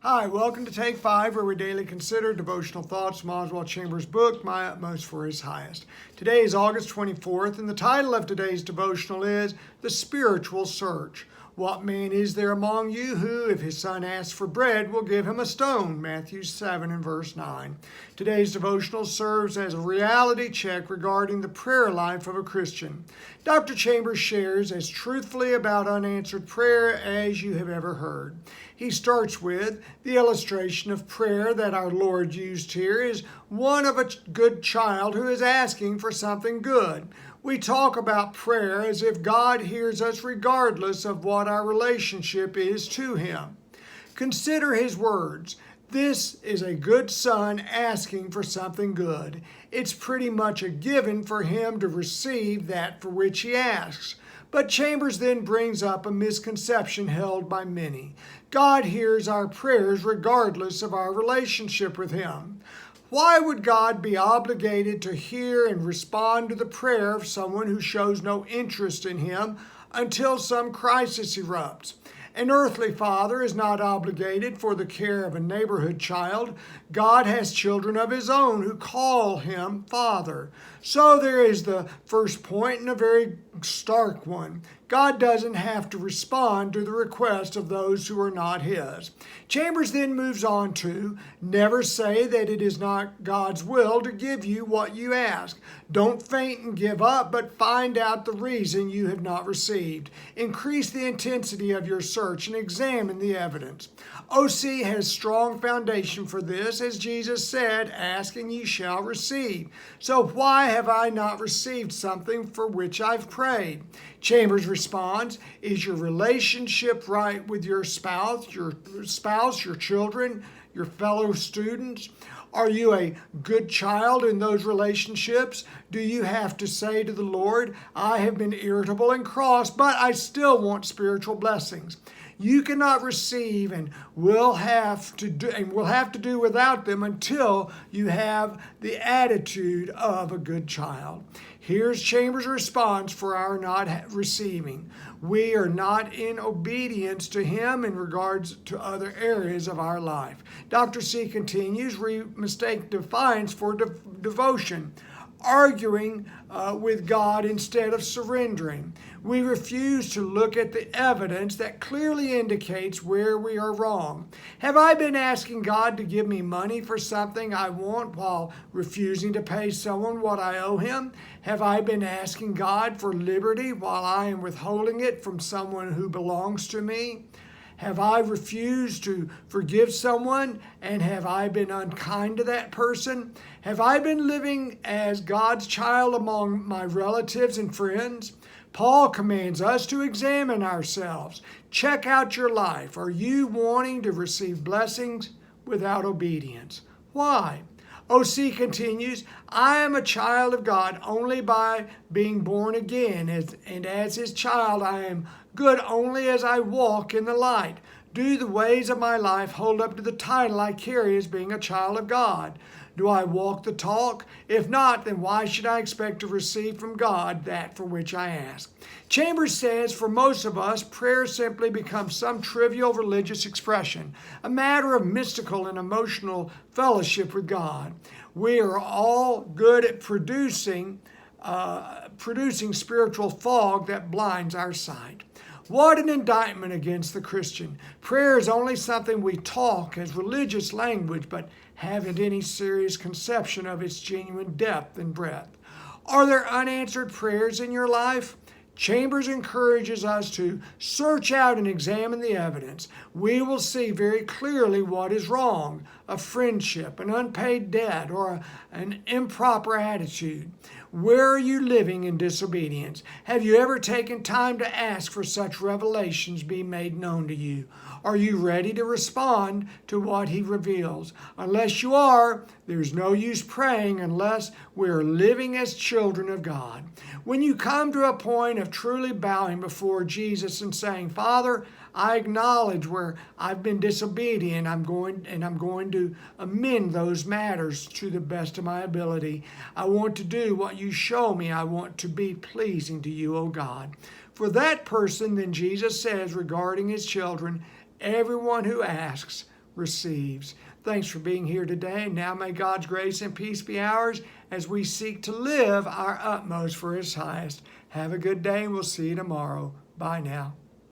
Hi, welcome to Take 5, where we daily consider devotional thoughts from Oswald Chambers' book, My Utmost for His Highest. Today is August 24th, and the title of today's devotional is The Spiritual Search. What man is there among you who, if his son asks for bread, will give him a stone? Matthew 7 and verse 9. Today's devotional serves as a reality check regarding the prayer life of a Christian. Dr. Chambers shares as truthfully about unanswered prayer as you have ever heard. He starts with the illustration of prayer that our Lord used here is one of a good child who is asking for something good. We talk about prayer as if God hears us regardless of what our relationship is to Him. Consider His words. This is a good son asking for something good. It's pretty much a given for him to receive that for which he asks. But Chambers then brings up a misconception held by many. God hears our prayers regardless of our relationship with Him. Why would God be obligated to hear and respond to the prayer of someone who shows no interest in Him until some crisis erupts? An earthly father is not obligated for the care of a neighborhood child. God has children of His own who call Him Father. So there is the first point, and a very stark one. God doesn't have to respond to the request of those who are not His. Chambers then moves on to, never say that it is not God's will to give you what you ask. Don't faint and give up, but find out the reason you have not received. Increase the intensity of your search and examine the evidence. OC has strong foundation for this, as Jesus said, ask and ye shall receive. So why have I not received something for which I've prayed? Chambers responds, is your relationship right with your spouse, your children, your fellow students? Are you a good child in those relationships? Do you have to say to the Lord, I have been irritable and cross, but I still want spiritual blessings? You cannot receive and will have to do without them until you have the attitude of a good child. Here's Chambers' response for our not receiving. We are not in obedience to Him in regards to other areas of our life. Dr. C continues, we mistake defiance for devotion, arguing with God instead of surrendering. We refuse to look at the evidence that clearly indicates where we are wrong. Have I been asking God to give me money for something I want while refusing to pay someone what I owe him? Have I been asking God for liberty while I am withholding it from someone who belongs to me? Have I refused to forgive someone, and have I been unkind to that person? Have I been living as God's child among my relatives and friends? Paul commands us to examine ourselves. Check out your life. Are you wanting to receive blessings without obedience? Why? OC continues, I am a child of God only by being born again, and as His child I am good only as I walk in the light. Do the ways of my life hold up to the title I carry as being a child of God? Do I walk the talk? If not, then why should I expect to receive from God that for which I ask? Chambers says, for most of us, prayer simply becomes some trivial religious expression, a matter of mystical and emotional fellowship with God. We are all good at producing spiritual fog that blinds our sight. What an indictment against the Christian. Prayer is only something we talk as religious language, but haven't any serious conception of its genuine depth and breadth. Are there unanswered prayers in your life? Chambers encourages us to search out and examine the evidence. We will see very clearly what is wrong, a friendship, an unpaid debt, or an improper attitude. Where are you living in disobedience? Have you ever taken time to ask for such revelations be made known to you? Are you ready to respond to what He reveals? Unless you are, there's no use praying unless we're living as children of God. When you come to a point of truly bowing before Jesus and saying, Father, I acknowledge where I've been disobedient. I'm going to amend those matters to the best of my ability. I want to do what you show me. I want to be pleasing to you, O God. For that person, then Jesus says regarding His children, everyone who asks receives. Thanks for being here today. Now may God's grace and peace be ours as we seek to live our utmost for His highest. Have a good day, and we'll see you tomorrow. Bye now.